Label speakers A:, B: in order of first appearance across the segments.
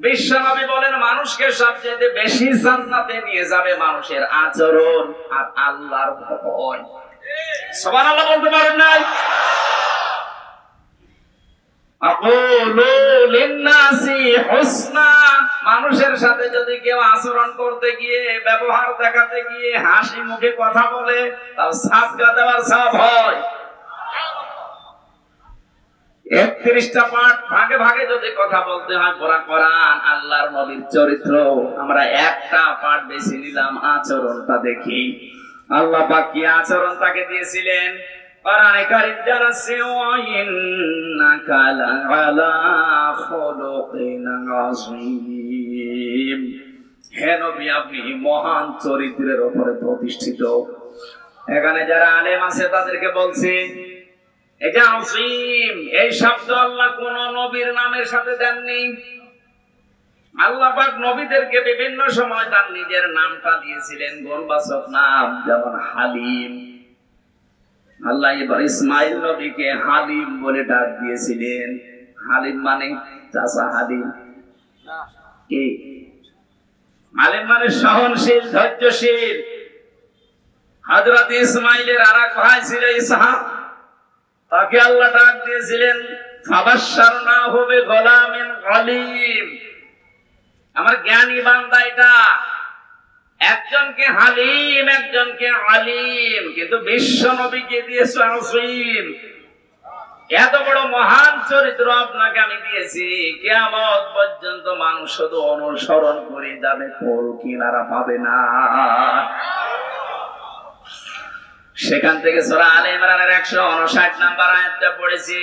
A: বিশ্বনবী বলেন মানুষকে সবচেয়ে বেশি জান্নাতে নিয়ে যাবে মানুষের আচরণ আর আল্লাহর ভয়। সুবহানাল্লাহ বলতে পারেন নাই? আকুলু লিন্নাসি হুসনা, মানুষের সাথে যদি কেউ আচরণ করতে গিয়ে, ব্যবহার দেখাতে গিয়ে হাসি মুখে কথা বলে, তাও সাদকা দেওয়ার সওয়াব হয়। 31টা পাঠ ভাগে ভাগে যদি কথা বলতে হয়, পুরা কোরআন আল্লাহর নবীর চরিত্র, আমরা একটা পাঠ বেছে নিলাম আচরণটা দেখি। আল্লাহ পাক কি আচরণ তাকে দিয়েছিলেন? কোরআনে কারীম জানাচ্ছে ইন্নাকা লাআলা খুলুকিন আযীম, হে নবী আপনি মহান চরিত্রের উপরে প্রতিষ্ঠিত। এখানে যারা আলেম আছে তাদেরকে বলছি, এই যে আযীম এই শব্দ আল্লাহ কোন নবীর নামের সাথে দেননি। আল্লাহ পাক নবীদেরকে বিভিন্ন সময় তার নিজের নামটা দিয়েছিলেন, গুণবাচক নাম, যেমন হালিম। আল্লাহ এবার ইসমাইল নবীকে হালিম বলে ডাক দিয়েছিলেন। হালিম মানে চাচা হালিম, কি হালিম মানে সহনশীল, ধৈর্যশীল। হযরত ইসমাইলের আরেক ভাই ছিল ইসহাক, তাকে আল্লাহ ডাক দিয়েছিলেন ফাবাশশারনাহু বিগুলামিন আলীম। আমার জ্ঞানী বান্দা এটা, একজনকে হালিম একজনকে আলিম, কিন্তু বিশ্ব নবীকে দিয়েছে আযীম। এত বড় মহান চরিত্র আপনাকে আমি দিয়েছি, কিয়ামত পর্যন্ত মানুষ শুধু অনুসরণ করে যাবে, কোল কিনারা পাবে না। সেখান থেকে সূরা আলে ইমরানের 159 নম্বর আয়াতটা পড়েছি।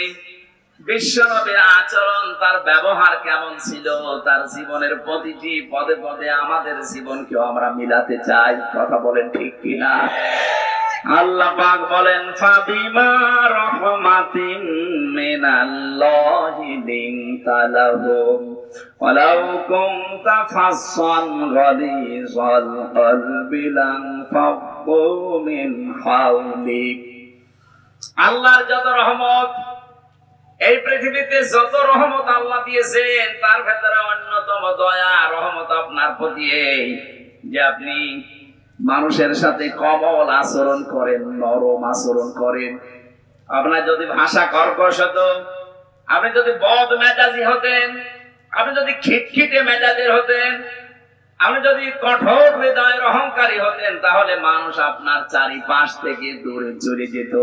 A: বিশ্ব নবীর আচরণ, তার ব্যবহার কেমন ছিল, তার জীবনের প্রতিটি পদে পদে আমাদের জীবনকেও আমরা মিলাতে চাই। কথা বলেন ঠিক কিনা? আল্লাহ পাক বলেন ফাবিমা রাহমাতিন মিনাল্লাহি লিনতা লাহুম ওয়ালাউ কুনতা ফাসসান গালিযাল কলবি লানফাদ্দু মিন হাওলিক। আল্লাহর যত রহমত, এই পৃথিবীতে যত রহমত আল্লাহ দিয়েছেন, তার ভেতরে অন্যতম দয়া রহমত আপনার প্রতি এই যে আপনি মানুষের সাথে কোমল আচরণ করেন, নরম আচরণ করেন। আপনার যদি ভাষা কর্কশ হতো, আপনি যদি বদ মেজাজি হতেন, আপনি যদি খিটখিটে মেজাজের হতেন, আপনি যদি কঠোর হৃদয়ের অহংকারী হতেন, তাহলে মানুষ আপনার চারিপাশ থেকে দূরে চলে যেত।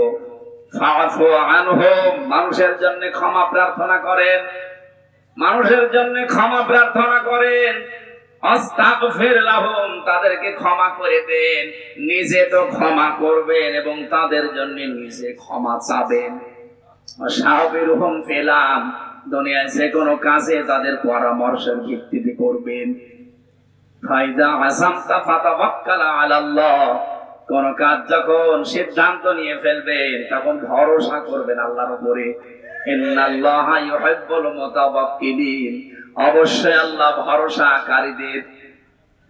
A: ফাআফু আনহুম, মানুষের জন্য ক্ষমা প্রার্থনা করেন, মানুষের জন্য ক্ষমা প্রার্থনা করেন। আস্তাগফির লাহুম, তাদেরকে ক্ষমা করে দেন। নিজে তো ক্ষমা করবেন এবং তাদের জন্য নিজে ক্ষমা চাবেন। ওয়াশাবিরহুম ফিল আমর, দুনিয়ায় যে কোনো কাজে তাদের পরামর্শের ভিত্তিতে করবেন। ফাইদা আযামতা ফাতাওয়াক্কাল আলাল্লাহ, কোন কাজ যখন সিদ্ধান্ত নিয়ে ফেলবেন তখন ভরসা করবেন আল্লাহর উপরে। ইন্নাল্লাহা ইউহিব্বুল মুতাওয়াক্কিলিন, অবশ্যই আল্লাহ ভরসাকারীদের,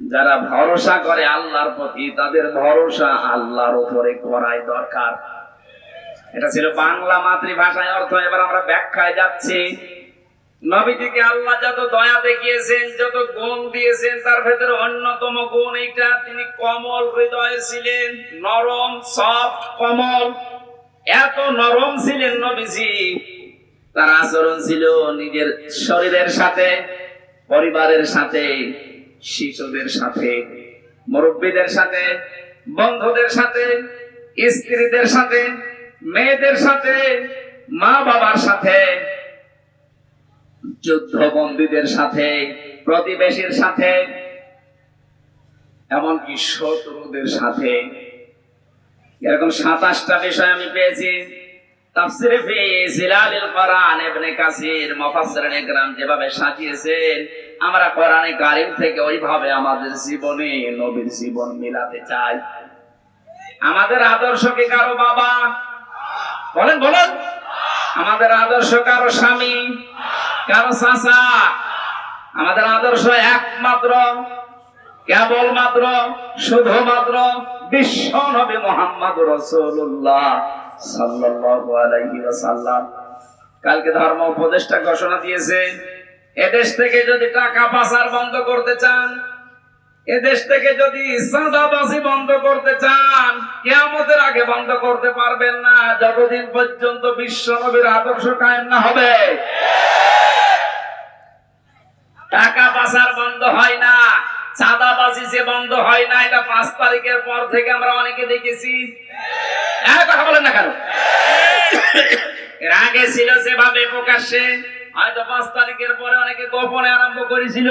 A: যারা ভরসা করে আল্লাহর প্রতি, তাদের ভরসা আল্লাহর উপরে করাই দরকার। এটা ছিল বাংলা মাতৃভাষায় অর্থ। এবার আমরা ব্যাখ্যায় যাচ্ছি। নবীজিকে আল্লাহ যত দয়া দেখিয়েছেন, যত গুণ দিয়েছেন, তার ভেতরে অন্যতম গুণ এইটা, তিনি কোমল হৃদয়ে ছিলেন, নরম, সফট, কোমল। এত নরম ছিলেন নবীজি, তার আচরণ ছিল নিজের শরীরের সাথে, পরিবারের সাথে, শিশুদের সাথে, মুরব্বীদের সাথে, বন্ধুদের সাথে, স্ত্রীদের সাথে, মেয়েদের সাথে, মা বাবার সাথে, যুদ্ধবন্দীদের সাথে, প্রতিবেশীর সাথে, এমনকি শত্রুদের সাথে। এরকম 27টা বিষয় আমি পেয়েছি। তাফসীরে ফি জিলালিল কোরআন ইবনে কাসির, মুফাসসিরিন ইকরাম যেভাবে সাজিয়েছেন, আমরা কোরআনে কারীম থেকে ওইভাবে আমাদের জীবনে নবীর জীবন মিলাতে চাই। আমাদের আদর্শ কি কারো বাবা? বলেন বলেন। আমাদের আদর্শ কারো স্বামী, কারো চাচা? আমাদের আদর্শ একমাত্র, কেবলমাত্র, শুধুমাত্র বিশ্ব নবী মুহাম্মদুর রাসূলুল্লাহ সাল্লাল্লাহু আলাইহি ওয়াসাল্লাম। কালকে ধর্ম উপদেষ্টা ঘোষণা দিয়েছে এদেশ থেকে যদি টাকা পাচার বন্ধ করতে চান, এদেশ থেকে যদি চাঁদাবাজি বন্ধ করতে চান, কিয়ামতের আগে বন্ধ করতে পারবেন না যতদিন পর্যন্ত বিশ্ব নবীর আদর্শ কায়েম না হবে। টাকা পাচার বন্ধ হয় না, চাঁদাবাজি যে বন্ধ হয় না, এটা 5 তারিখের পর থেকে আমরা অনেকে দেখেছি। কথা বলেন না কেন? এর আগে ছিল যেভাবে প্রকাশ্যে, হয়তো 5 তারিখের পরে অনেকে গোপনে আরম্ভ করেছিল।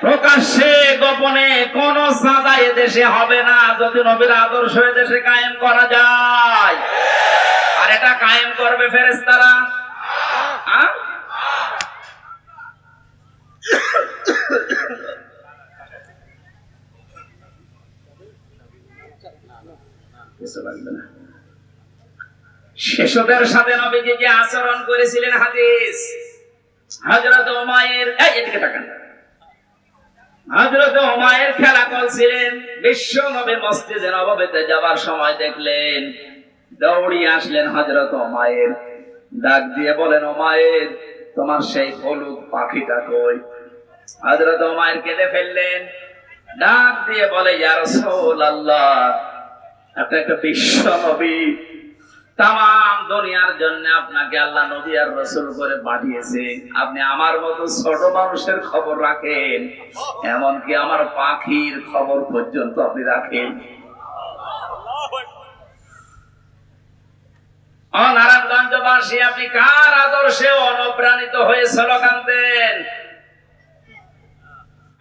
A: প্রকাশ্যে গোপনে কোন চাঁদা এদেশে হবে না যদি নবীর আদর্শ এদেশে কায়েম করা যায়। আর এটা কায়েম করবে ফেরেশতারা। শিশুদের সাথে নবীজি যে আচরণ করেছিলেন, হাদিস হযরত উমাইর, এদিকে তাকান, হযরত উমাইর খেলা করছিলেন। বিশ্ব নবী মসজিদে নববীতে যাবার সময় দেখলেন, দৌড়িয়ে আসলেন হযরত উমাইর, ডাক দিয়ে বলেন, উমাইর তোমার সেই হলুদ পাখিটা কই? হযরত উমাইর কেঁদে ফেললেন, ডাক দিয়ে বলে, ইয়া রাসূলুল্লাহ, আপনি একটা বিশ্ব নবী, তাম দুনিয়ার জন্য আপনাকে আল্লাহ নবী আর রাসূল করে পাঠিয়েছে, আপনি আমার মতো ছোট মানুষের খবর রাখেন, এমনকি আমার পাখির খবর পর্যন্ত আপনি রাখেন। নারায়ণগঞ্জবাসী, আপনি কার আদর্শে অনুপ্রাণিত হয়ে স্লোগান দেন?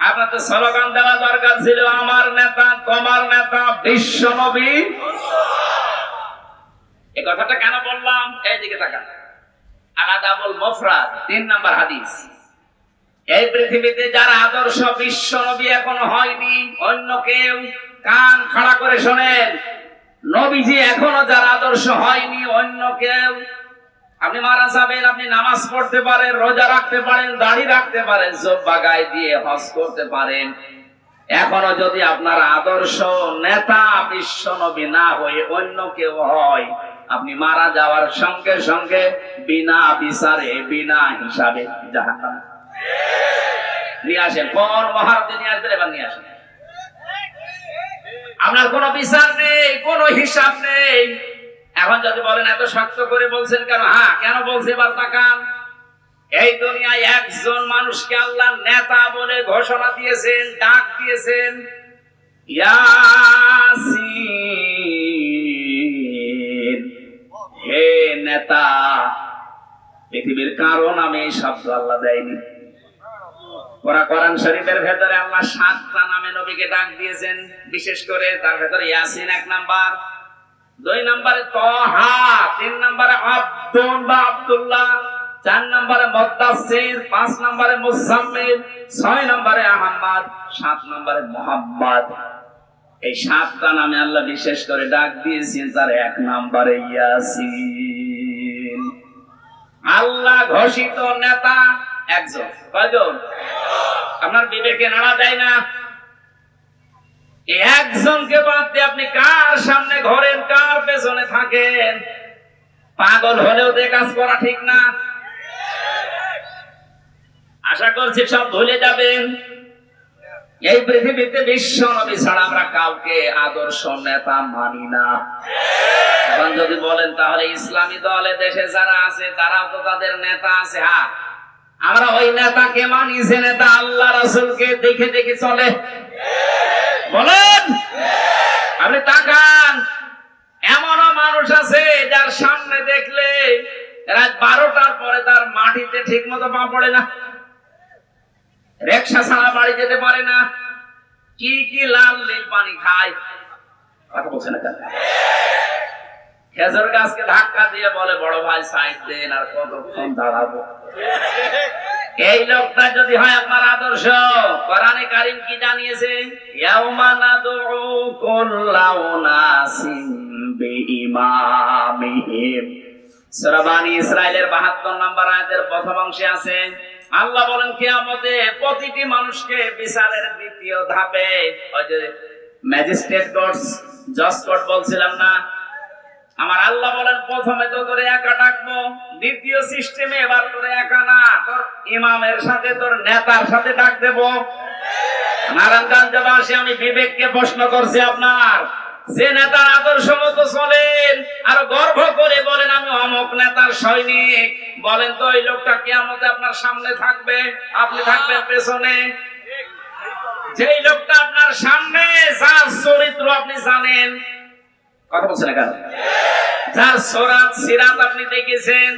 A: আপনার তো স্লোগান দেওয়া দরকার ছিল, আমার নেতা, তোমার নেতা, বিশ্ব নবী। এই কথাটা কেন বললাম? এইদিকে তাকান, আলাদাবুল মুফরাদ 3 নম্বর হাদিস। এই পৃথিবীতে যারা আদর্শ বিশ্ব নবী এখনো হয়নি, অন্য কেউ, কান খাড়া করে শোনেন, নবীজি এখনো যারা আদর্শ হয়নি, অন্য কেউ। আপনি মারা যাবেন, আপনি নামাজ পড়তে পারেন, রোজা রাখতে পারেন, দাড়ি রাখতে পারেন, জুব্বা গায়ে দিয়ে হজ করতে পারেন, এখনো যদি আপনার আদর্শ নেতা বিশ্ব নবী না হয়ে অন্য কেউ হয়, আপনি মারা যাওয়ার সঙ্গে সঙ্গে বিনা বিচারে, বিনা হিসাবে জাহান্নামে নিয়ে আসেন। কোন মহারতে নিয়ে আসবেন? এবার নিয়ে আসেন। আপনার কোনো বিচার নেই, কোনো হিসাব নেই। এখন যদি বলেন এত শক্ত করে বলছেন কেন? হ্যাঁ, কেন বলছে এবার তাকান। এই দুনিয়ায় একজন মানুষকে আল্লাহ নেতা বলে ঘোষণা দিয়েছেন, ডাক দিয়েছেন, ইয়াসিন, হে নেতা। পৃথিবীর কারো নামে এই শব্দ আল্লাহ দেয়নি। কোরআন শরীফের ভেতরে আল্লাহ 7টা নামে নবীকে ডাক দিয়েছেন, বিশেষ করে তার ভেতরে ইয়াসিন 1 নাম্বার, 2 নম্বরে তাহা, 3 নম্বরে আব্দুল বা আব্দুল্লাহ, 4 নম্বরে মুদ্দাসসির, 5 নম্বরে মুজাম্মিল, 6 নম্বরে আহমদ, 7 নম্বরে মুহাম্মদ। এই 7টা নামে আল্লাহ বিশেষ করে ডাক দিয়েছেন, তার 1 নম্বরে ইয়াসিন। আল্লাহ ঘোষিত নেতা একজন। কয়জন? আপনার বিবেকে নাড়া দেয় না? একজনকে বাদ দিয়ে আপনি কার সামনে ঘোরেন, কার পেছনে থাকেন? পাগল হলেও তো কাজ করা ঠিক না। আশা করছি সব ভুলে যাবেন। এই পৃথিবীতে বিশ্ব নবী ছাড়া আমরা কাউকে আদর্শ নেতা মানি না। এখন যদি বলেন তাহলে ইসলামী দলে দেশে যারা আছে তারাও তো তাদের নেতা আছে। হ্যাঁ, আমরা ওই নেতাকে মানি যে নেতা আল্লাহ রাসূলকে দেখে দেখে চলে। বলেন, আপনি তাকান, এমনও মানুষ আছে যার সামনে দেখলে রাত 12টার পরে তার মাটিতে ঠিক মতো পা পড়ে না, রিকশা ছাড়া বাড়ি যেতে পারে না, কি কি লাল নীল পানি খায়। কথা বলছে না কেন? খেজুর গাছকে ধাক্কা দিয়ে বলে, বড় ভাই সাইড দেন, আর কতক্ষণ দাঁড়াবো। এই লোকটা যদি হয় আপনার আদর্শ, কোরআনে কারীম কি জানিয়েছে? ইয়াউমা নাদউ কুল্লা উনাসিন বিইমামিহিম। সূরা বানী ইসরাঈলের 72 নম্বর আয়াতের প্রথম অংশে আছে, আল্লাহ বলেন কিয়ামতে প্রতিটি মানুষকে বিচারের দ্বিতীয় ধাপে, ওই যে ম্যাজিস্ট্রেট কোর্টস, জজ কোর্ট বলছিলাম না, আমার আল্লাহ বলেন প্রথমে তো তোরে একা ডাকবো, দ্বিতীয় সিস্টেমে এবার তোরে একা না, তোর ইমামের সাথে তোর নেতার সাথে ডাক দেবো। নারায়ণগঞ্জবাসী, আমি বিবেককে প্রশ্ন করছি, আপনার যে নেতার আদর্শ মতো চলেন আর গর্ব করে বলেন আমি অমুক নেতার সৈনিক, বলেন তো ওই লোকটা কিয়ামতে আপনার সামনে থাকবে, আপনি থাকবেন পেছনে? যেই লোকটা আপনার সামনে, যার চরিত্র আপনি জানেন, কথা বলছেন কেন, যার সরাত সিরাত আপনি দেখেছেন,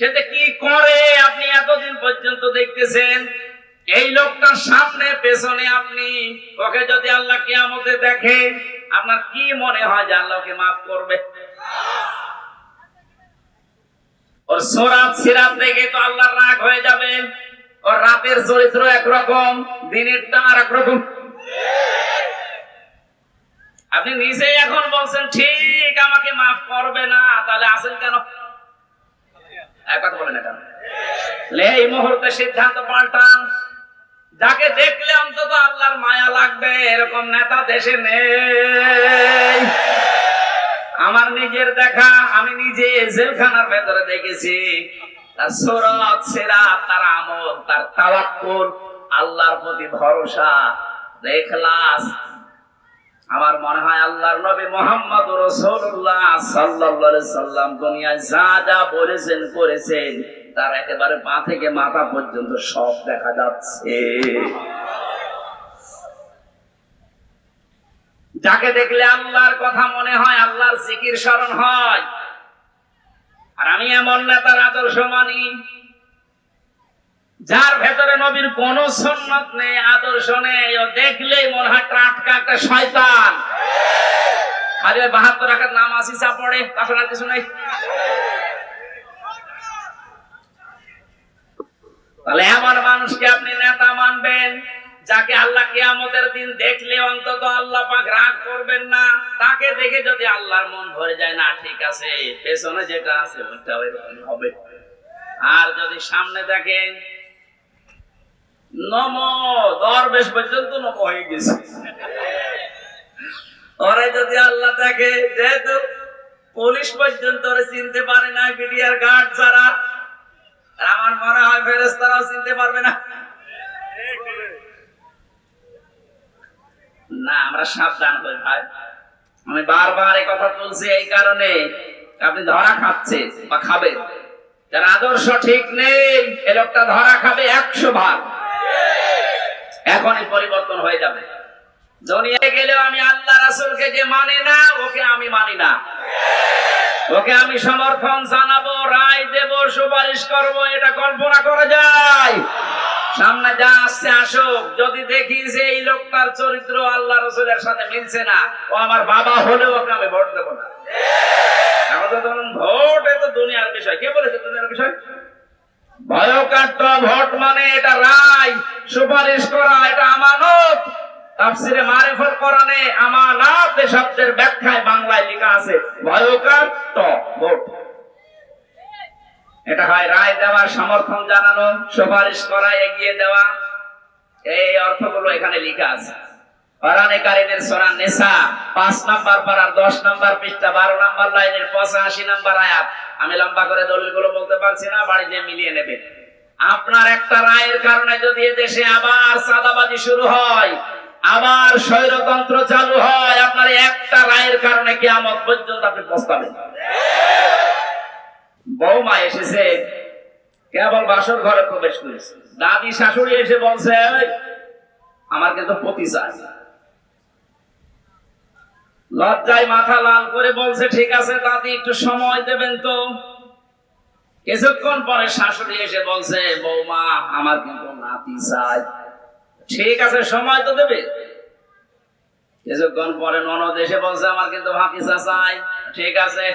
A: সেটা কি করে আপনি এতদিন পর্যন্ত দেখতেছেন, এই লোকটার সামনে পেছনে আপনি, ওকে যদি আল্লাহ কিয়ামতে দেখে, আপনার কি মনে হয় যে আল্লাহকে মাফ করবে? ওর সরাত সিরাত দেখে তো আল্লাহর রাগ হয়ে যাবে। ওর রাতের চরিত্র একরকম, দিনেরটা আর একরকম। আপনি নিজেই এখন বলছেন ঠিক আমাকে মাফ করবে না, তাহলে আছেন কেন? কথা বলেন না কেন? এই মুহূর্তে সিদ্ধান্ত পাল্টান। যাকে দেখলে অন্তত আল্লাহর মায়া লাগবে এরকম নেতা দেশে নেই। আমার নিজের দেখা, আমি নিজে জেলখানার ভেতরে দেখেছি, তার সূরত সিরাত, তার আমল, তার তাওয়াক্কুল, আল্লাহর প্রতি ভরসা, ইখলাস। আমার মনে হয় আল্লাহর নবী মুহাম্মদুর রাসূলুল্লাহ সাল্লাল্লাহু আলাইহি সাল্লাম দুনিয়ায় যা যা বলেছেন করেছেন, তার একেবারে পা থেকে মাথা পর্যন্ত সব দেখা যাচ্ছে। যাকে দেখলে আল্লাহর কথা মনে হয়, আল্লাহর জিকির স্মরণ হয়। আর আমি এমন নেতার আদর্শ মানি, যার ভেতরে নবীর কোন সুন্নাত নেই, আদর্শ নেই, ও দেখলেই মনে হয় টাটকা একটা শয়তান। খালি 72 রাকাত নামাজ হিসাব পড়ে, তাছাড়া কিছু নেই। তাহলে এমন মানুষকে আপনি নেতা মানবেন, যাকে আল্লাহ কিয়ামতের দিন দেখলে অন্তত আল্লাহ পাক রাগ করবেন না। তাকে দেখে যদি আল্লাহর মন ভরে যায়, না ঠিক আছে, পেছনে যেটা আছে ওইটাও এরকম হবে। আর যদি সামনে দেখেন নমো, দরবেশ পর্যন্ত নমো হয়ে গেছে। ওরে যদি আল্লাহ দেখে, যেহেতু পুলিশ পর্যন্ত ওরে চিনতে পারে না, বিডিআর গার্ড ছাড়া, আমার মনে হয় ফেরেশতারাও চিনতে পারবে না। না, আমরা সাবধান হই ভাই। আমি বারবার এই কথা তুলছি এই কারণে, আপনি ধরা খাচ্ছেন বা খাবেন, যার আদর্শ ঠিক নেই, এ লোকটা ধরা খাবে 100 ভাগ। এখনই পরিবর্তন হয়ে যাবে। দুনিয়ায় গেলেও আমি আল্লাহ রাসূলকে যে মানে না, ওকে আমি মানি না। ওকে আমি সমর্থন জানাবো, রায় দেব, সুপারিশ করব, এটা কল্পনা করা যায়? সামনে যা আসছে আসুক, যদি দেখি যে এই লোকটার চরিত্র আল্লাহ রাসূলের সাথে মিলছে না, ও আমার বাবা হলেও ওকে আমি ভোট দেব না। আমাদের ধরুন ভোট, এ তো দুনিয়ার বিষয়। কে বলেছে দুনিয়ার বিষয়? ভয়কাট্য ভোট মানে এটা রায়, সুপারিশ করা, এটা আমানত। তাফসিরে মারিফাত কোরআনে আমানত শব্দের ব্যাখ্যায় বাংলায় লেখা আছে ভয়কাট্য ভোট। এটা হয় রায় দেওয়া, সমর্থন জানানো, সুপারিশ করা, এগিয়ে দেওয়া। এই অর্থগুলো এখানে লেখা আছে। কোরআনে কারীমের সূরা নিসা 5 নাম্বার পারার 10 নাম্বার পৃষ্ঠা 12 নাম্বার লাইনের 85 নাম্বার আয়াত। আমি লম্বা করে দলিলগুলো বলতে পারছি না, বাড়িতে মিলিয়ে নেবেন। আপনার একটা রায়ের কারণে যদি দেশে আবার চাঁদাবাজি শুরু হয়, আবার স্বৈরতন্ত্র চালু হয়, আপনার একটা রায়ের কারণে কিয়ামত পর্যন্ত আপনি পস্তাবেন। বৌমা এসেছে, কেবল বাসর ঘরে প্রবেশ করেছে, দাদি শাশুড়ি এসে বলছে আমার কিন্তু পতি চাই। লজ্জায় মাথা লাল করে বলছে ঠিক আছে দাদি, একটু সময় দেবেন তো। কিছুক্ষণ পরে শাশুড়ি এসে বলছে বৌমা আমার কিন্তু নাতি চাই। ঠিক আছে, সময় তো দেবে। কিছুক্ষণ পরে ননদ এসে বলছে আমার কিন্তু ভাতিজা চাই। ঠিক আছে।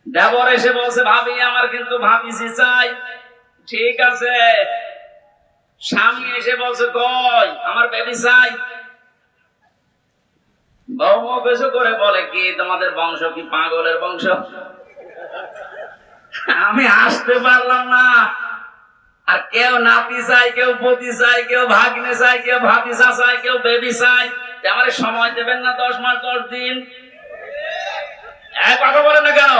A: দেবর এসে বলছে ভাবি আমার কিন্তু ভাতিজি চাই। ঠিক আছে। স্বামী এসে বলছে কই আমার বেবি চাই। বৌমা কিছু করে বলে কি তোমাদের বংশ কি পাগলের বংশ? আমি আসতে পারলাম না। আর কেউ নাতি চাই, কেউ পতি চাই, কেউ ভাগ্নে চাই, কেউ ভাতিজা চাই, কেউ বেবি চাই। আমার সময় দেবেন না 10 মাস 10 দিন? কথা বলেন না কেন?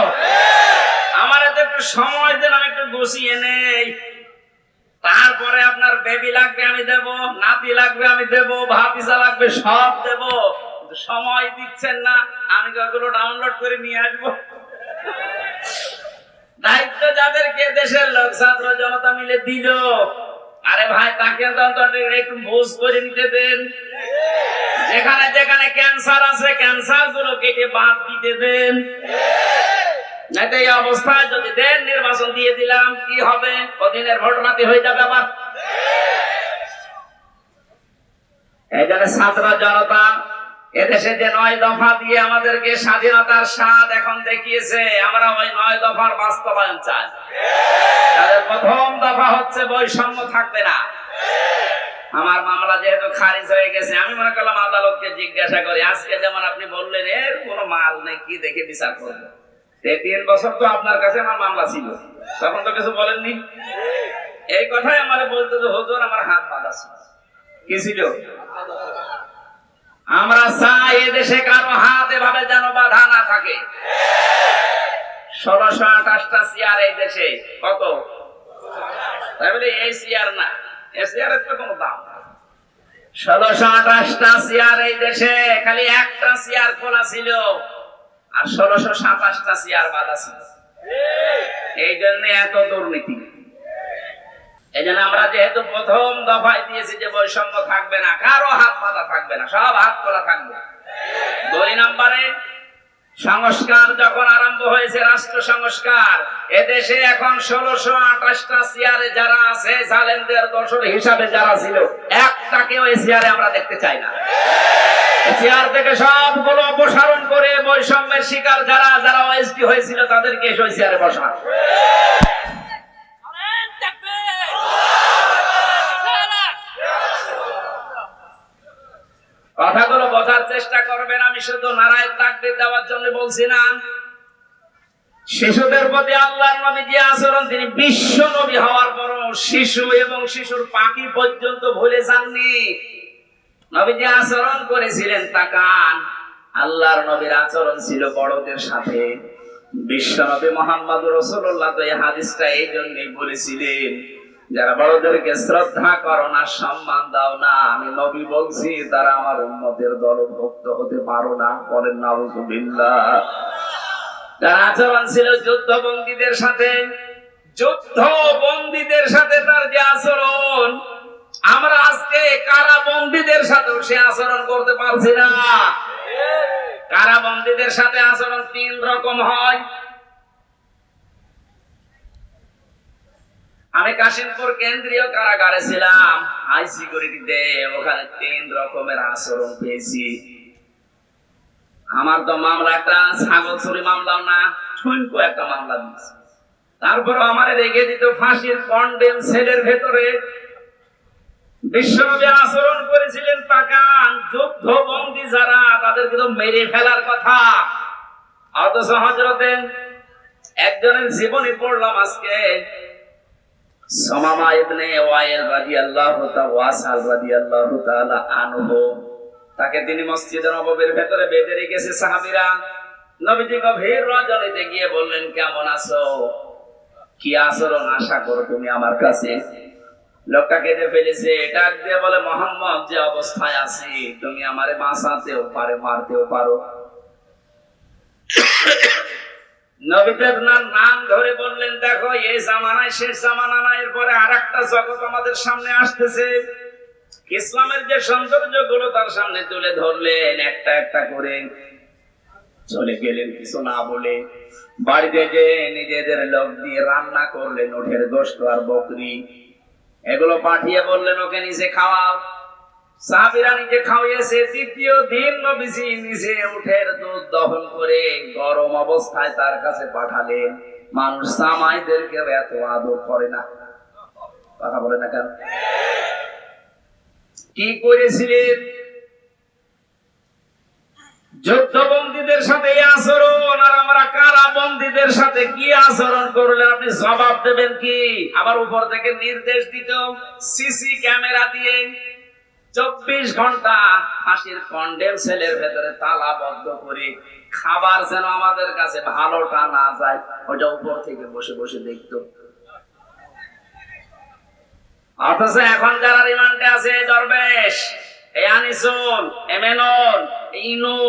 A: আমার এতে একটু সময় দেন, আমি একটু গুছিয়ে নেই। তারপরে আপনার বেবি লাগবে আমি দেব, নাতি লাগবে আমি দেব, ভাতিজা লাগবে সব দেব। সময় দিচ্ছেন না, আমি ওগুলো ডাউনলোড করে নিয়ে আসবো। দায়িত্ব যাদেরকে দেশের লোক ছাত্র জনতা মিলে দিল, আরে ভাই তাকে একটু বুঝ করে নিতে দেন। যেখানে যেখানে ক্যান্সার আছে ক্যান্সার গুলো কেটে বাদ দিতে দেন। এই অবস্থায় যদি দেন, নির্বাচন দিয়ে দিলাম, কি হবে? কদিনের ঘটনাতে হয়ে যাবে আবার। এই জন্য ছাত্র জনতা এদেশে যে 9 দফা দিয়ে আমাদেরকে স্বাধীনতার স্বাদ এখন দেখিয়েছে, আমরা ওই 9 দফার বাস্তবায়ন চাই। তাদের প্রথম দফা হচ্ছে বৈষম্য থাকবে না। আমার মামলা যেহেতু খারিজ হয়ে গেছে, আমি মনে করলাম আদালতকে জিজ্ঞাসা করি, আজকে যেমন আপনি বললেন এর কোনো মাল নেই, কি দেখে বিচার করবো? 3 বছর তো আপনার কাছে আমার মামলা ছিল, তখন তো কিছু বলেননি। এই কথাই আমার বলতো যে হুজুর আমার হাত বাঁধা ছিল। কি ছিল? আমরা চাই এদেশে কারো হাত এভাবে যেন বাঁধা না থাকে। 1628টা চেয়ার এই দেশে। কত? তাই বলে এই চেয়ার না, এই চেয়ারের তো কোনো দাম না। 1628টা চেয়ার এই দেশে, খালি একটা চেয়ার খোলা ছিল আর 1627টা চেয়ার বাঁধা ছিল। এই জন্য এত দুর্নীতি। এই জন্য আমরা যেহেতু প্রথম দফায় দিয়েছি যে বৈষম্য থাকবে না, কারো হাত বাঁধা থাকবে না, সব হাত খোলা থাকবে। 2 নম্বরে সংস্কার যখন আরম্ভ হয়েছে, রাষ্ট্র সংস্কার, এদেশে এখন 1628টা চেয়ারে যারা আছে, জালেমদের দোসর হিসাবে যারা ছিল, একটাকে ওই চেয়ারে আমরা দেখতে চাই না। চেয়ার থেকে সবগুলো অপসারণ করে বৈষম্যের শিকার যারা যারা ওএসডি হয়েছিল তাদেরকে ওই চেয়ারে বসা। কথাগুলো বোঝার চেষ্টা করবেন। আমি শুধু নারায়ে তাকবীর দেওয়ার জন্য বলছি না। শিশুদের প্রতি আল্লাহর নবী যে আচরণ, তিনি বিশ্ব নবী হওয়ার পরও শিশু এবং শিশুর পাখি পর্যন্ত ভুলে যাননি। নবী যে আচরণ করেছিলেন তাকান, আল্লাহর নবীর আচরণ ছিল বড়দের সাথে। বিশ্ব নবী মুহাম্মদুর রাসূলুল্লাহ তো এই হাদিসটা এই জন্যই বলেছিলেন, যারা বড়দেরকে শ্রদ্ধা করো না, সম্মান দাও না, আমি নবী বলছি তারা আমার উম্মতের দলভুক্ত হতে পারো না। বলেন নাউযুবিল্লাহ। তার আচরণ ছিল যুদ্ধবন্দীদের সাথে, যুদ্ধবন্দীদের সাথে তার যে আচরণ, আমরা আজকে কারাবন্দীদের সাথেও সে আচরণ করতে পারছি না। কারাবন্দীদের সাথে আচরণ 3 রকম হয়। আমি কাশিমপুর কেন্দ্রীয় কারাগারে ছিলাম, হাই সিকিউরিটিতে। ওখানে 3 রকমের আচরণ পেয়েছি। আমার তো মামলা একটা ছাগল চুরি মামলাও না, ঠুনকো একটা মামলা দিয়েছে। তারপর আমার রেখে দিত ফাঁসির কন্ডেম সেলের ভেতরে। বিশ্বনবী আচরণ করেছিলেন তাকান, যুদ্ধবন্দী যারা তাদেরকে তো মেরে ফেলার কথা, অথচ হযরতের একজনের জীবনী পড়লাম আজকে, সুমামা ইবনে ওয়াইল রাদিয়াল্লাহু তাআলা আনহু। তাকে তিনি মসজিদে নববীর ভেতরে বেঁধে রেখেছে সাহাবীরা। নবীজি গভীর রজনীতে গিয়ে বললেন, কেমন আছো, কি আচরণ আশা করো তুমি আমার কাছে? লোকটা কেঁদে ফেলেছে, ডাক দিয়ে বলে, মুহাম্মদ যে অবস্থায় আছি তুমি আমারে বাঁচাতেও পারে, মারতেও পারো। নবীদের নাম ধরে বললেন, দেখো এই জামানায় শেষ জামানা না, এরপরে আরেকটা জগৎ আমাদের সামনে আসতেছে। ইসলামের যে সৌন্দর্য গুলো তার সামনে তুলে ধরলেন, একটা একটা করে চলে গেলেন কিছু না বলে। বাড়িতে যে নিজেদের লোক দিয়ে রান্না করলেন উটের গোশত আর বকরি, এগুলো পাঠিয়ে বললেন ওকে নিজে খাওয়াও। সাহাবীরা নিজে খাওয়িয়েছে। দ্বিতীয় দিন নবীজি নিজে উটের দুধ দহন করে গরম অবস্থায় তার কাছে পাঠালেন। মানুষ সামাইদেরকে এত আদর করে না, কথা বলে না কেন? কি করেছিলেন? যুদ্ধবন্দীদের সাথে এই আচরণ, আর আমরা কারাবন্দীদের সাথে কি আচরণ করলেন আপনি জবাব দেবেন কি? আবার উপর থেকে নির্দেশ দিত সিসি ক্যামেরা দিয়ে, 24 ঘন্টা ফাঁসির কন্ডেম সেলের ভেতরে তালাবদ্ধ করে খাবার যেন আমাদের কাছে ভালোটা না যায়, ওটা উপর থেকে বসে বসে দেখতো। অথচ এখন যারা রিমান্ডে আছে, দরবেশ, এই আনিসুল, এমেনুল, ইনু,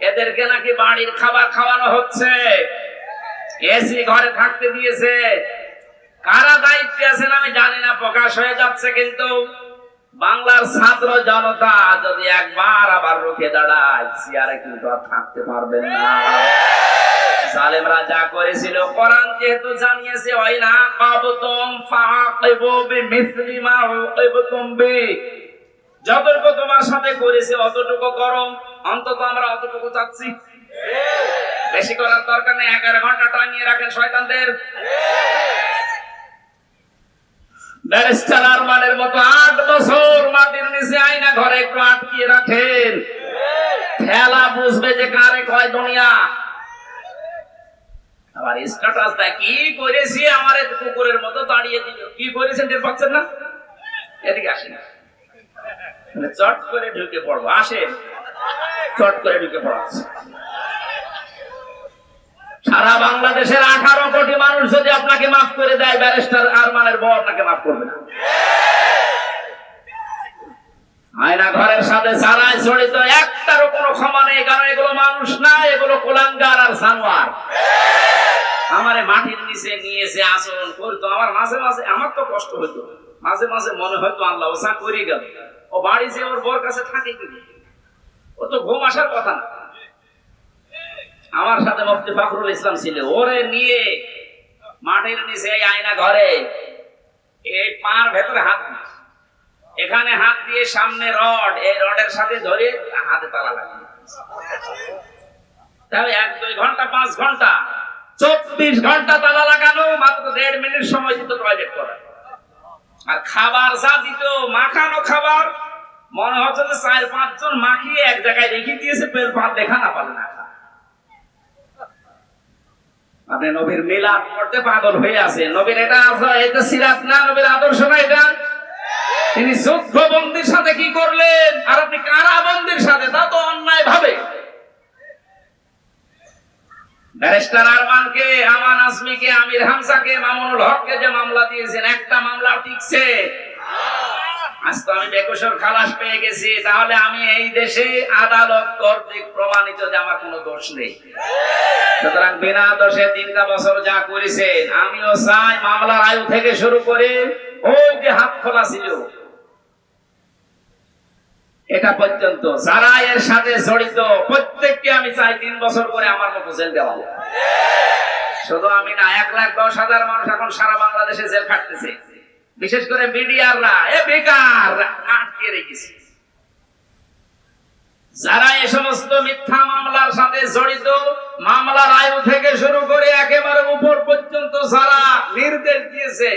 A: এদেরকে নাকি বাড়ির খাবার খাওয়ানো হচ্ছে, এসি ঘরে থাকতে দিয়েছে। কারা দায়িত্বে আছেন আমি জানি না, প্রকাশ হয়ে যাচ্ছে। কিন্তু বাংলার ছাত্র জনতা যদি একবার আবার রুখে দাঁড়ায়, চেয়ারে কিন্তু আর থাকতে পারবেন না। জালেমরা যা করেছিল, কোরআন যেহেতু জানিয়েছে, ওয়াইনা কাবতুম ফাআকিবু বিমিসলি মা উকিবতুম বি, যতটুকু তোমার সাথে করেছে অতটুকু করো। অন্তত আমরা অতটুকু চাচ্ছি, বেশি করার দরকার নেই। 11 ঘন্টা টাঙিয়ে রাখেন শয়তানদের। ব্যারিস্টার আরমানের মতো 8 বছর মাটির নিচে আয়না ঘরে একটু আটকিয়ে রাখেন, খেলা বুঝবে যে কারে কয় দুনিয়া। আবার স্ট্যাটাসটা কি করেছি, আমার কুকুরের মতো দাঁড়িয়ে দিল। কি করেছেন টের পাচ্ছেন না? এদিকে আসেন, চট করে ঢুকে পড়বো। আসেন, চট করে ঢুকে পড়াচ্ছে। সারা বাংলাদেশের 18 কোটি মানুষ যদি আপনাকে মাফ করে দেয়, ব্যারিস্টার আরমানের বউ আপনাকে মাফ করবে না। আয়না ঘরের সাথে যারাই জড়িত, একটারও কোনো ক্ষমা নেই, কারণ এগুলো মানুষ না, এগুলো কুলাঙ্গার আর জানোয়ার। আমারে মাটির নিচে নিয়েছে আচরণ করতো, আমার মাঝে মাঝে আমার তো কষ্ট হইতো, মাঝে মাঝে মনে হয়তো আল্লাহ ওসা করে গেল। ও বাড়ি যে ওর বর কাছে থাকে, ও তো ঘুম আসার কথা না। আমার সাথে মুফতি ফখরুল ইসলাম ছিল, ওরে নিয়ে মাটির নিচে এই আয়না ঘরে, এই পার ভেতরে হাত, এখানে হাত দিয়ে সামনে রড, এই রডের সাথে ধরে হাতে তালা লাগিয়ে, তাহলে 1-2 ঘন্টা 5 ঘন্টা 24 ঘন্টা তালা লাগানো, মাত্র 1.5 মিনিট সময় দিত টয়লেট করা। আর খাবার যা দিত, মাখানো খাবার, মনে হচ্ছে যে 4-5 জন মাখিয়ে এক জায়গায় রেখে দিয়েছে, পেট ভাত দেখা না পারে না। আপনি নবীর মিলাদ করতে পাগল হয়ে আছে। নবীর এটা আছে, এটা সিরাত না, নবীর আদর্শ না এটা। তিনি যুদ্ধ বন্দীর সাথে কি করলেন, আর আপনি কারাবন্দীর সাথে, তা তো অন্যায় ভাবে। ব্যারিস্টার আরমানকে, আমান আসমিকে, আমির হামজাকে, মামুনুল হককে যে মামলা দিয়েছেন, একটা মামলা টিকছে। আজ তো আমি বেকসুর খালাস পেয়ে গেছি, তাহলে আমি এই দেশে আদালত কর্তৃক প্রমাণিত যে আমার কোনো দোষ নেই। সুতরাং বিনা দোষে 3টা বছর যা করেছেন, আমিও চাই মামলার আয়ু থেকে শুরু করে ওই যে হাত খোলা ছিল এটা পর্যন্ত যারা এর সাথে জড়িত, প্রত্যেককে আমি চাই 3 বছর করে আমার মতো জেল দেওয়া। শুধু আমি না, 1,10,000 মানুষ এখন সারা বাংলাদেশে জেল খাটতেছে, বিশেষ করে মিডিয়াররা বেকার আটকে রেখেছে। যারা এই সমস্ত মিথ্যা মামলার সাথে জড়িত, মামলার আয়ু থেকে শুরু করে একেবারে উপর পর্যন্ত যারা নির্দেশ দিয়েছে,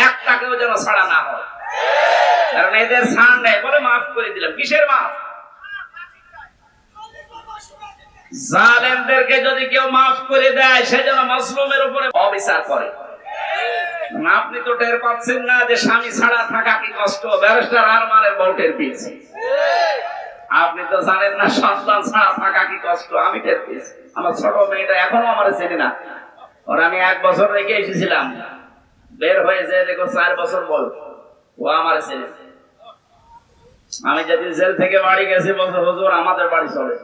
A: একটাকেও যেন ছাড়া না হয়। কারণ এদের ছাড় নেই, বলে মাফ করে দিলাম। কিসের মাফ? জালেমদেরকে যদি কেউ মাফ করে দেয়, সে যেন মাজলুমের উপরে অবিচার করে। আপনি তো টের পাচ্ছেন না যে স্বামী ছাড়া থাকা কি কষ্ট, ব্যারিস্টার আরমানের বউটের পিছে। আপনি তো জানেন না সন্তান ছাড়া থাকা কি কষ্ট, আমি টের পেয়েছি। আমার ছোট মেয়েটা এখনো আমার চেনে না, ওর আমি 1 বছর রেখে এসেছিলাম, বের হয়েছে দেখো 4 বছর বয়স, ও আমার চেনে। আমি যেদিন জেল থেকে বাড়ি গেছি, বলছে হুজুর আমাদের বাড়ি চলে।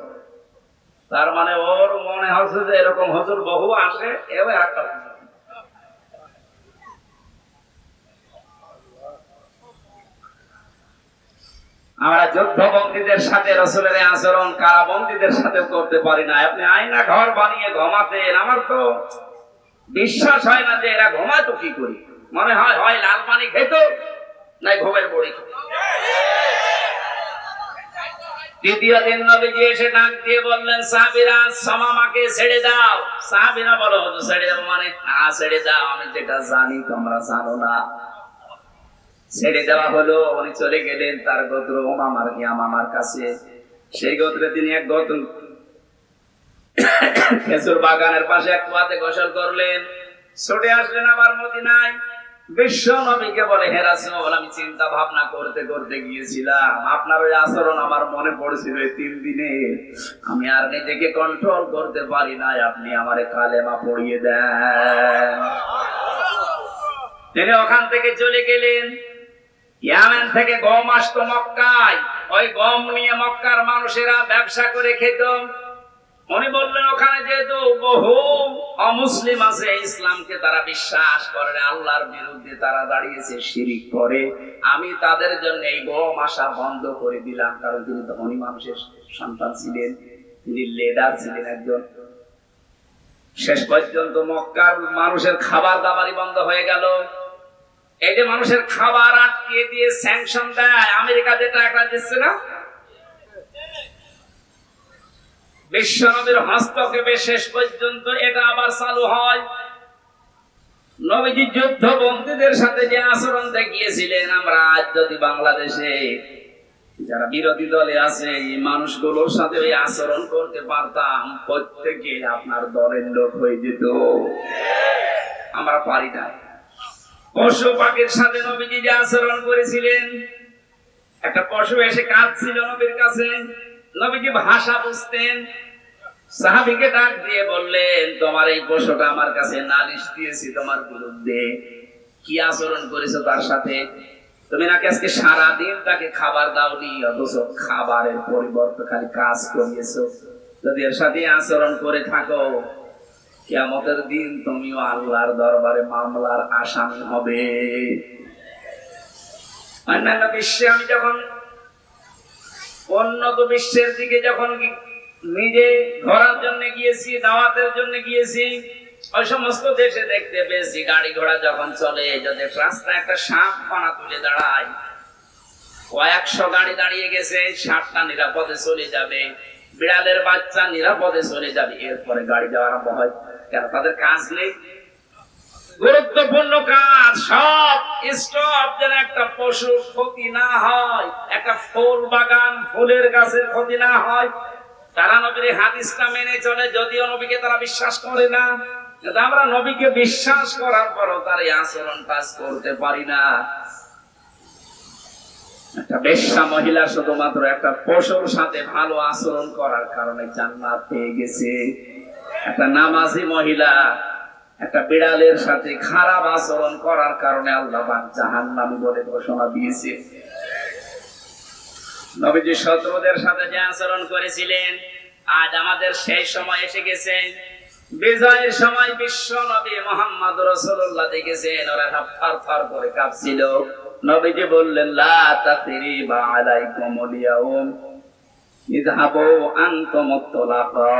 A: তার মানে ওর মনে হচ্ছে যে এরকম হুজুর বহু আসে, এও একটা। আমরা যুদ্ধবন্দীদের সাথে রাসূলের আচরণ কারাবন্দীদের সাথে করতে পারি না। আপনি আয়না ঘর বানিয়ে ঘুমাতেন, আমার তো বিশ্বাস হয় না যে এরা ঘুমাতো কি করি। মনে হয় হয় লাল পানি খেত, নাই ঘুমের বড়ি খেত। দ্বিতীয় দিন নবীজি এসে ডাক দিয়ে বললেন, সাহাবীরা সামামাকে ছেড়ে দাও। সাহাবীরা বলো, হুজুর ছেড়ে দাও মানে? না ছেড়ে দাও, আমি যেটা জানি তোমরা জানো না। ছেড়ে দেওয়া হলো, উনি চলে গেলেন তার গোত্র মামার ইয়ামামার কাছে। সেই গোত্রে তিনি এক খেজুর বাগানের পাশে এক কুয়াতে গোসল করলেন, ছুটে আসলেন আবার মদিনায়। বিশ্ব নবীকে বলে, হে রাসূল, আমি চিন্তা ভাবনা করতে করতে গিয়েছিলাম, আপনার ওই আচরণ আমার মনে পড়ছিল এই 3 দিনে, আমি আর নিজেকে কন্ট্রোল করতে পারি না, আপনি আমারে কালেমা পড়িয়ে দেন। তিনি ওখান থেকে চলে গেলেন। ইয়ামেন থেকে গম আসতো মক্কায়, ওই গম নিয়ে মক্কার মানুষেরা ব্যবসা করে খেত। উনি বললেন, ওখানে যেহেতু বহু অমুসলিম আছে, ইসলামকে তারা বিশ্বাস করে না, আল্লাহর বিরুদ্ধে তারা দাঁড়িয়েছে, শিরিক করে, আমি তাদের জন্য এই গম আসা বন্ধ করে দিলাম। কারণ তিনি ধনী মানুষের সন্তান ছিলেন, তিনি লিডার ছিলেন একজন। শেষ পর্যন্ত মক্কার মানুষের খাবার দাবারই বন্ধ হয়ে গেল। এই যে মানুষের খাবার আটকে দিয়ে স্যাংশন দেয়, আমেরিকা যে টাকা দিচ্ছে না, বিশ্ব নবীর হস্তক্ষেপে শেষ পর্যন্ত এটা আবার চালু হয়। নবীজি যুদ্ধবন্দীদের সাথে যে আচরণ দেখিয়েছিলেন, আমরা আজ যদি বাংলাদেশে যারা বিরোধী দলে আছে এই মানুষগুলোর সাথে ওই আচরণ করতে পারতাম, প্রত্যেকে আপনার দলের লোক হয়ে যেত। আমরা পারি না। পশু পাখির সাথে নবীজি যে আচরণ করেছিলেন, একটা পশু এসে কাঁদছিল নবীর কাছে, নবীজি ভাষা বুঝতেন, সাহাবীকে ডাক দিয়ে বললেন, তোমার এই পশুটা আমার কাছে নালিশ দিয়েছি তোমার বিরুদ্ধে, কি আচরণ করেছো তার সাথে? তুমি নাকি আজকে সারাদিন তাকে খাবার দাওনি, অথচ খাবারের পরিবর্তে খালি কাজ করিয়েছো। যদি এর সাথে আচরণ করে থাকো, কিয়ামতের দিন তুমিও আল্লাহর দরবারে মামলার আসামি হবে। অন্যান্য বিশ্বে আমি যখন উন্নত বিশ্বের দিকে যখন নিজে ঘোরার জন্য গিয়েছি, দাওয়াতের জন্য গিয়েছি, ওই সমস্ত দেশে দেখতে পেয়েছি গাড়ি ঘোড়া যখন চলে, যদি রাস্তায় একটা সাপ পানা তুলে দাঁড়ায়, কয়েকশো গাড়ি দাঁড়িয়ে গেছে, সাপটা নিরাপদে চলে যাবে, বিড়ালের বাচ্চা নিরাপদে চলে যাবে, এরপরে গাড়ি যাওয়া আরম্ভ হয়। কেন? তাদের কাজ নেই, গুরুত্বপূর্ণ কাজ সব স্টপ, যেন একটা পশুর ক্ষতি না হয়, একটা ফুল বাগান ফুলের গাছের ক্ষতি না হয়। তারা নবীর হাদিসটা মেনে চলে, যদিও নবীকে তারা বিশ্বাস করে না, কিন্তু আমরা নবীকে বিশ্বাস করার পরও তার এই আচরণ কাজ করতে পারি না। একটা বেশ্যা মহিলা শুধুমাত্র একটা পশুর সাথে ভালো আচরণ করার কারণে জান্নাত পেয়ে গেছে। একটা নামাজি মহিলা একটা বিড়ালের সাথে খারাপ আচরণ করার কারণে আল্লাহ পাক জাহান্নামী বলে ঘোষণা দিয়েছে। নবীজি শত্রুদের সাথে যে আচরণ করেছিলেন, আজ আমাদের সেই সময় এসে গেছে। বিজয়ের সময় বিশ্ব নবী মুহাম্মদ রাসূলুল্লাহ দেখেছেন, ওরা থরথর করে কাঁপছিল। নবীজি বললেন, লা তাসরিবা আলাইকুমুল ইয়াউম, ইযহাবু আনতুম মুতলাকা,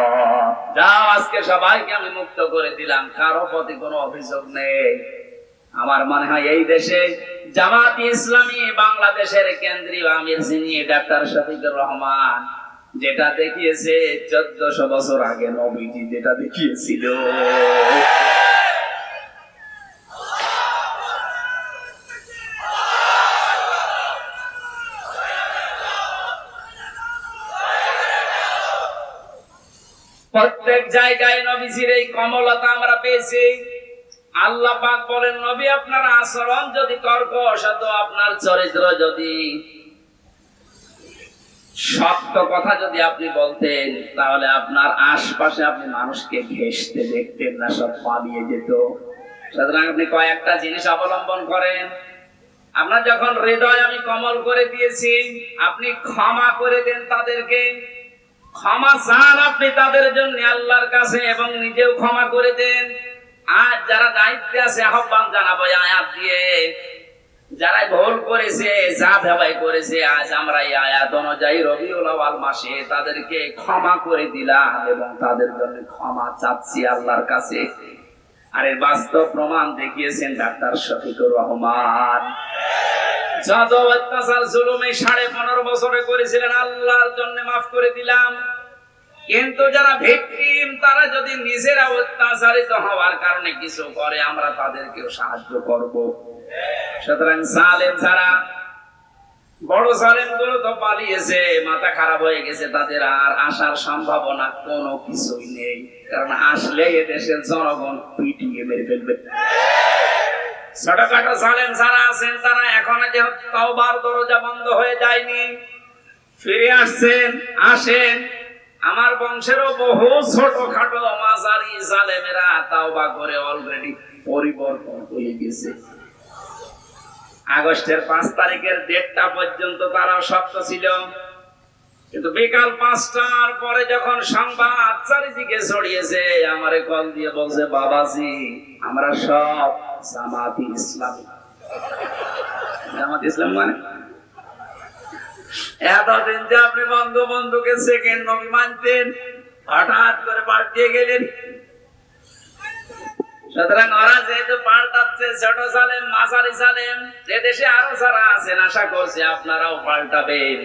A: যাও, আজকে সবাইকে আমি মুক্ত করে দিলাম, কারো প্রতি কোনো অভিযোগ নেই। আমার মনে হয় এই দেশে জামাত ইসলামী বাংলাদেশের কেন্দ্রীয় আমির যিনি ডাক্তার শফিকুর রহমান, যেটা দেখিয়েছে 1400 বছর আগে নবীজি যেটা দেখিয়েছিল, প্রত্যেক জায়গায় নবীজির এই কমলতা আমরা পেয়েছি। আল্লাহ পাক বলেন, নবী আপনার আচরণ যদি কর্কশ হতো, আপনার চরিত্র যদি সত্য কথা যদি আপনি বলতেন, তাহলে আপনার আশপাশে আপনি মানুষকে ঘেঁষতে দেখতেন না, সব পালিয়ে যেত। সুতরাং আপনি কয়েকটা জিনিস অবলম্বন করেন। আপনার যখন হৃদয় আমি কমল করে দিয়েছি, আপনি ক্ষমা করে দেন তাদেরকে, ক্ষমা চান আপনি তাদের জন্য আল্লাহর কাছে, এবং নিজেও ক্ষমা করে দেন। আজ যারা দায়িত্বে আছে আহ্বান জানাবো আয়াত দিয়ে, যারা ভুল করেছে, যা ভেবাই করেছে, আজ আমরা এই আয়াত অনুযায়ী রবিউল আউয়াল মাসে তাদেরকে ক্ষমা করে দিলাম এবং তাদের জন্য ক্ষমা চাচ্ছি আল্লাহর কাছে। আর এর বাস্তব প্রমাণ দেখিয়েছেন ডাক্তার শফিকুর রহমান। যত অত্যাচার জুলুম এই 15.5 বছরে করেছিলেন, আল্লাহর জন্য মাফ করে দিলাম। কিন্তু যারা ভিকটিম, তারা যদি নিজেরা অত্যাচারিত হওয়ার কারণে কিছু করে, আমরা তাদেরকেও সাহায্য করব। সুতরাং জালেম যারা, বড় জালেম গুলো তো পালিয়েছে, মাথা খারাপ হয়ে গেছে, তাদের আর আসার সম্ভাবনা কোনো কিছুই নেই। কারণ আসলে এদেশের জনগণ পিটিয়ে মেরে ফেলবে। ছোটখাটো জালেম যারা আছেন তারা এখনো যে তওবার দরজা বন্ধ হয়ে যায়নি, ফিরে আসছেন। আসেন, আমার বংশেরও বহু ছোটখাটো মাঝারি জালেমেরা তওবা করে অলরেডি পরিবর্তন হয়ে গেছে। আগস্টের 5 তারিখের ডেটটা পর্যন্ত তারা শক্ত ছিল, কিন্তু বিকাল 5টার পরে যখন সংবাদ চারিদিকে ছড়িয়েছে, আমারে কল দিয়ে বলছে, বাবাজি আমরা সব জামাত ইসলাম। জামাত ইসলাম মানে এতদিন যে আপনি বন্ধুকে সেকেন্ড নবী মানতেন, হঠাৎ করে পাল্টিয়ে গেলেন। সুতরাং ওরা যেহেতু পাল্টাচ্ছে, ছোট জালেম মাঝারি জালেম, এদেশে আরো যারা আছেন আশা করছি আপনারাও পাল্টাবেন।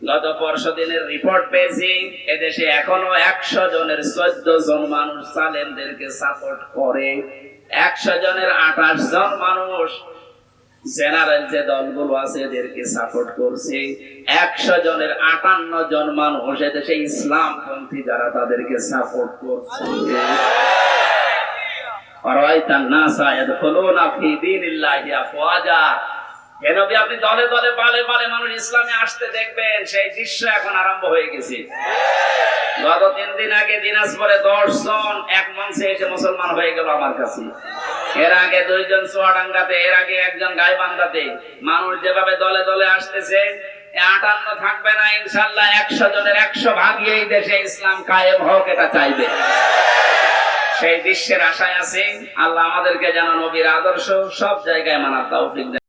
A: গত পরশুদিনের রিপোর্ট পেয়েছি, এদেশে এখনো 100 জনের 14 জন মানুষ জালেমদেরকে সাপোর্ট করে। 100 জনের 28 জন মানুষ জেনারেল যে দলগুলো আছে এদেরকে সাপোর্ট করছে। 100 জনের 58 জন মানুষ এদেশে ইসলামপন্থী যারা তাদেরকে সাপোর্ট করছে। আপনি দলে দলে পালে পালে মানুষ ইসলামে আসতে দেখবেন, সেই দৃশ্য এখন আরম্ভ হয়ে গেছে। গত 3 দিন আগে দিনাজপুরে 10 জন এক মঞ্চে এসে মুসলমান হয়ে গেল আমার কাছে। এর আগে 2 জন চুয়াডাঙ্গাতে, এর আগে 1 জন গাইবান্ধাতে। মানুষ যেভাবে দলে দলে আসতেছে, 58 থাকবে না ইনশাআল্লাহ। 100 জনের 100 ভাগই এই দেশে ইসলাম কায়েম হোক, এটা চাইবে। সেই দৃশ্যের আশায় আছে। আল্লাহ আমাদেরকে যেন নবীর আদর্শ সব জায়গায় মানার তৌফিক দেন।